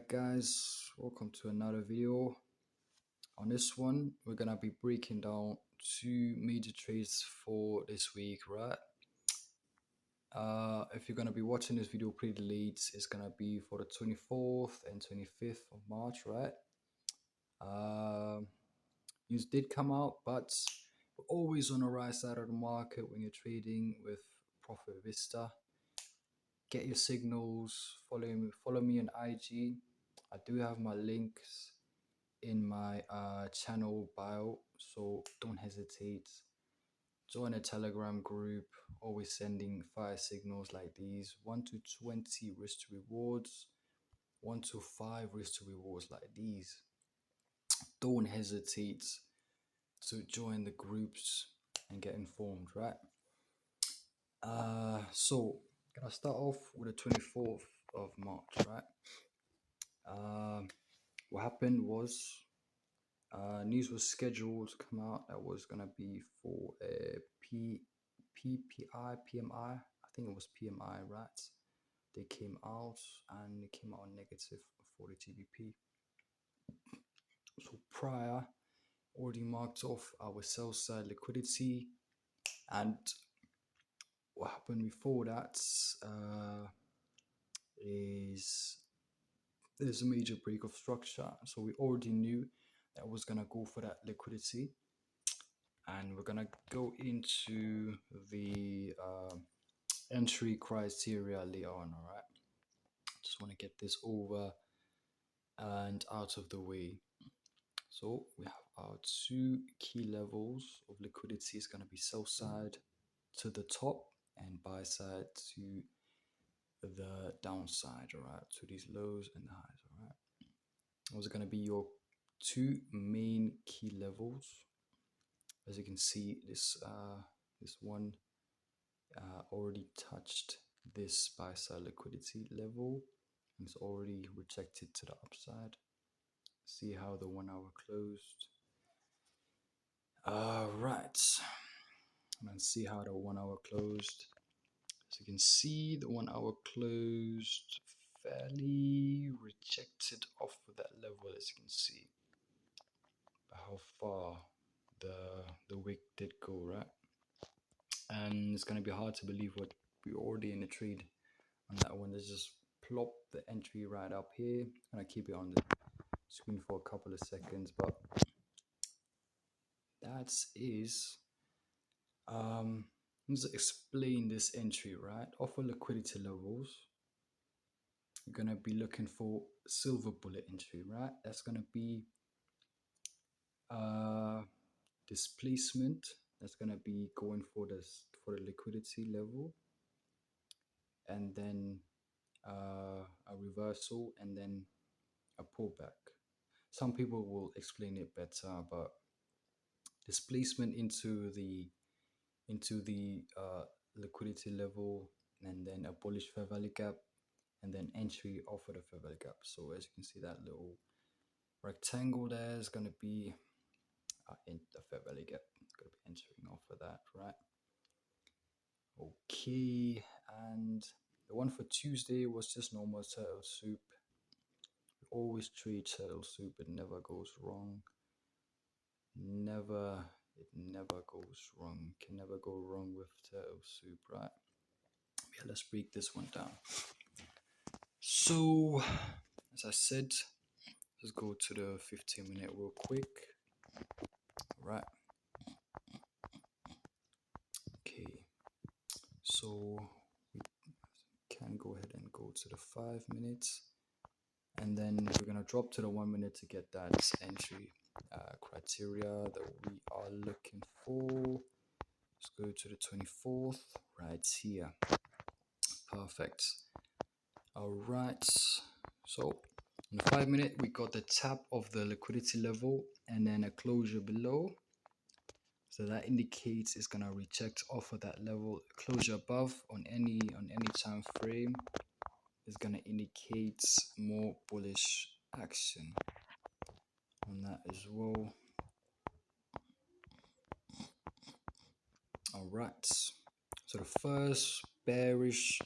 Alright guys, welcome to another video. On this one, we're gonna be breaking down two major trades for this week, right? If you're gonna be watching this video pretty late, it's gonna be for the 24th and 25th of March, right? News did come out, but we're always on the right side of the market when you're trading with Profit Vista. Get your signals, follow me on IG. I do have my links in my channel bio, so don't hesitate. Join a Telegram group, always sending fire signals like these: 1 to 20 risk to rewards, 1 to 5 risk to rewards like these. Don't hesitate to join the groups and get informed, right? So gonna start off with the 24th of March, right? What happened was news was scheduled to come out that was gonna be for a PMI. I think it was PMI, right? They came out and it came out negative for the GBP. So prior, already marked off our sell side liquidity, and what happened before that is there's a major break of structure. So we already knew that was gonna go for that liquidity, and we're gonna go into the entry criteria later on. All right, just want to get this over and out of the way. So we have our two key levels of liquidity. It's going to be sell side to the top and buy side to the downside, all right, to these lows and the highs. All right, those are going to be your two main key levels. As you can see, this one already touched this buy side liquidity level, and it's already rejected to the upside. See how the 1 hour closed. Right, and then see how the 1 hour closed. As you can see, the 1 hour closed fairly rejected off of that level, as you can see. But how far the wick did go, right? And it's gonna be hard to believe what we already in the trade on that one. Let's just plop the entry right up here. I'm gonna keep it on the screen for a couple of seconds, but that is let's explain this entry, right? Offer liquidity levels. You're gonna be looking for silver bullet entry, right? That's gonna be displacement. That's gonna be going for the liquidity level, and then a reversal, and then a pullback. Some people will explain it better, but displacement into the liquidity level, and then a bullish fair value gap, and then entry off of the fair value gap. So as you can see, that little rectangle there is going to be in the fair value gap. Going to be entering off of that, right? Okay, and the one for Tuesday was just normal turtle soup. We always trade turtle soup. It never goes wrong. It never goes wrong. Can never go wrong with turtle soup, right? Yeah, let's break this one down. So as I said, let's go to the 15-minute real quick. Right, okay, so we can go ahead and go to the 5 minutes, and then we're gonna drop to the 1 minute to get that entry criteria that we are looking for. Let's go to the 24th right here. Perfect. All right, so in the 5 minute we got the tap of the liquidity level and then a closure below, so that indicates it's gonna reject off of that level. Closure above on any time frame is gonna indicate more bullish action on that as well. All right, so the first bearish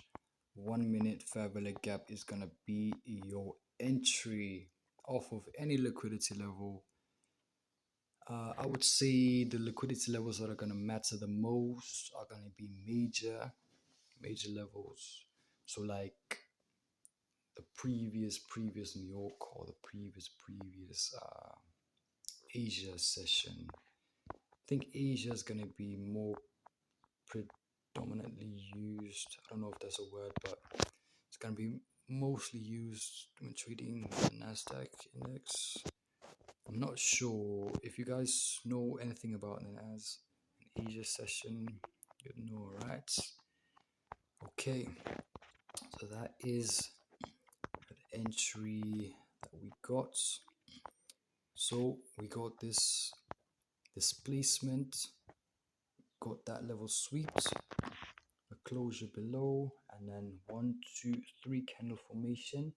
1 minute fair value gap is gonna be your entry off of any liquidity level, I would say the liquidity levels that are going to matter the most are going to be major levels. So like the previous New York, or the previous Asia session. I think Asia is going to be more predominantly used. I don't know if that's a word, but it's going to be mostly used when trading the Nasdaq index. I'm not sure if you guys know anything about it as an Asia session. You know, right? Okay, so that is the entry that we got. So we got this displacement, got that level swept, a closure below, and then 1, 2, 3 candle formation,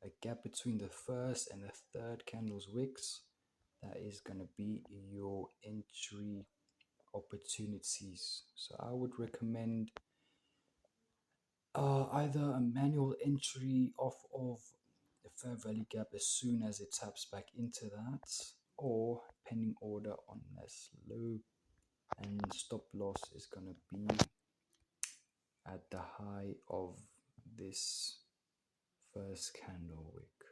a gap between the first and the third candle's wicks. That is going to be your entry opportunities. So I would recommend either a manual entry off of the fair value gap as soon as it taps back into that, or pending order on this low, and stop loss is going to be at the high of this first candle wick.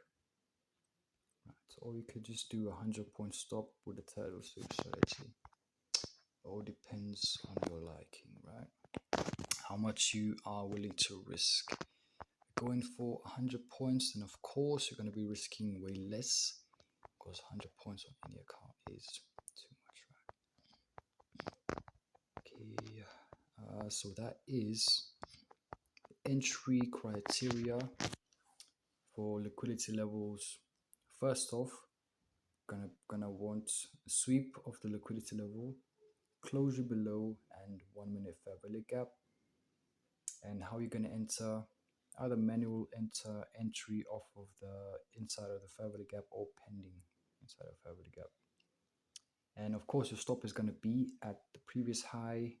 Right, or you could just do a 100-point stop with the turtle soup strategy. It all depends on your liking, right? How much you are willing to risk. Going for 100 points, then of course you're going to be risking way less, because 100 points on any account is too much, right? Okay, so that is entry criteria for liquidity levels. First off, gonna want a sweep of the liquidity level, closure below, and 1 minute fair value gap. And how you're gonna enter, either manual entry off of the inside of the fair value gap, or pending inside of fair value gap. And of course your stop is gonna be at the previous high.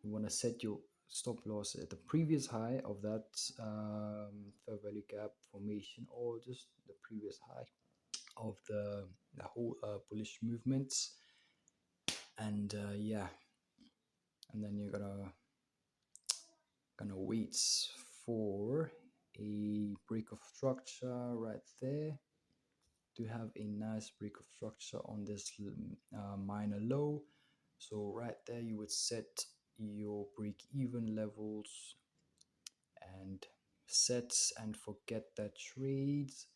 You wanna set your stop loss at the previous high of that fair value gap formation, or just the previous high of the whole bullish movements. And yeah, and then you're gonna wait for a break of structure right there to have a nice break of structure on this minor low. So right there you would set your break even levels and set and forget that trades,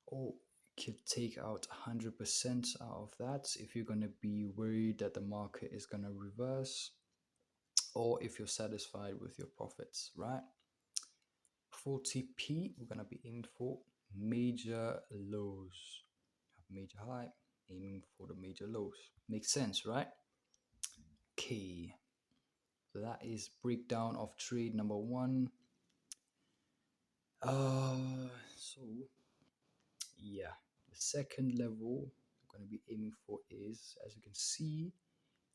or you could take out 100% out of that if you're going to be worried that the market is going to reverse, or if you're satisfied with your profits, right? For TP, we're going to be aiming for major lows. Major high, aiming for the major lows. Makes sense, right? Okay, so that is breakdown of trade number 1. So yeah, the second level we're going to be aiming for is, as you can see,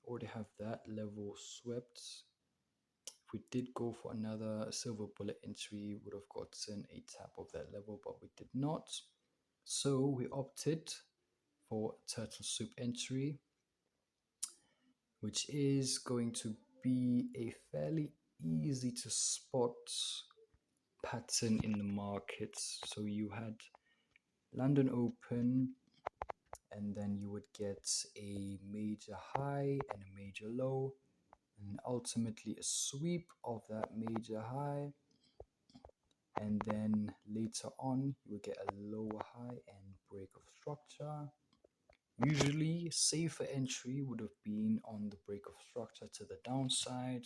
already have that level swept. If we did go for another silver bullet entry, we would have gotten a tap of that level, but we did not. So we opted for turtle soup entry, which is going to be a fairly easy to spot pattern in the markets. So you had London Open, and then you would get a major high and a major low, and ultimately a sweep of that major high, and then later on you would get a lower high and break of structure. Usually safer entry would have been on the break of structure to the downside,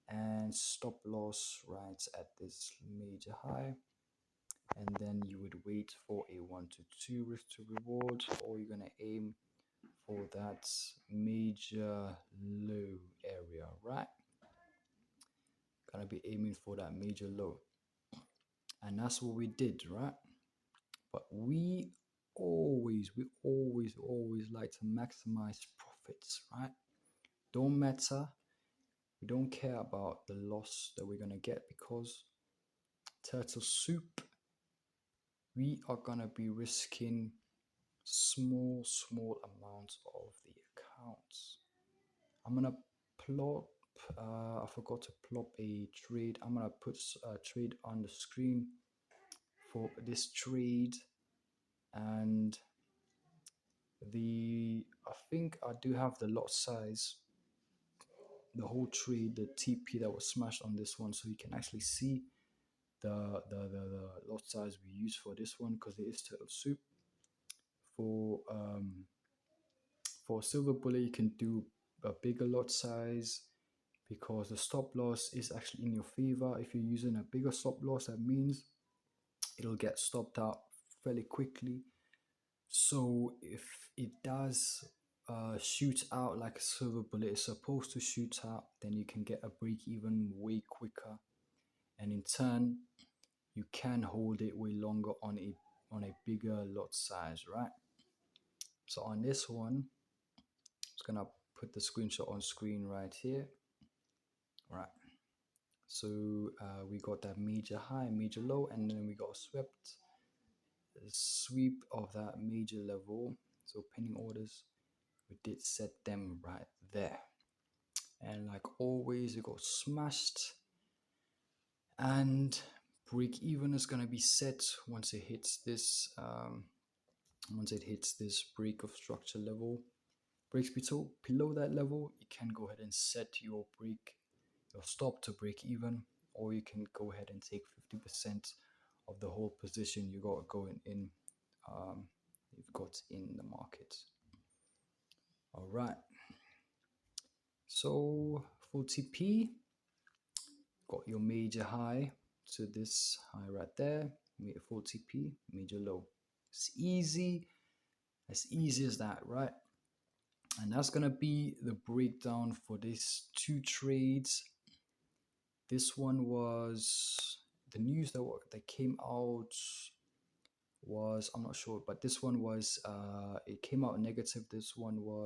and stop loss right at this major high, and then you would wait for a 1 to 2 risk to reward, or you're going to aim for that major low area, right? Gonna be aiming for that major low, and that's what we did, right? But we always like to maximize profits, right? Don't matter, we don't care about the loss that we're gonna get, because turtle soup we are gonna be risking small amounts of the accounts. I'm gonna plop, I forgot to plop a trade. I'm gonna put a trade on the screen for this trade, and I think I do have the lot size, the whole trade, the TP that was smashed on this one, so you can actually see the lot size we use for this one, because it is turtle soup. For silver bullet, you can do a bigger lot size because the stop loss is actually in your favor. If you're using a bigger stop loss, that means it'll get stopped out fairly quickly. So if it does shoot out like a silver bullet is supposed to shoot out, then you can get a break even way quicker, and in turn you can hold it way longer on a bigger lot size, right? So on this one, I'm just gonna put the screenshot on screen right here. Right, so we got that major high, major low, and then we got a sweep of that major level. So pending orders, we did set them right there, and like always it got smashed, and break even is going to be set once it hits this break of structure level. Breaks below that level, you can go ahead and set your stop to break even, or you can go ahead and take 50% of the whole position you got going in, you've got in the market. All right, so for TP, got your major high to this high right there, full TP, major low. It's easy, as easy as that, right? And that's gonna be the breakdown for these two trades. This one was the news that came out was, I'm not sure, but this one was it came out negative. This one was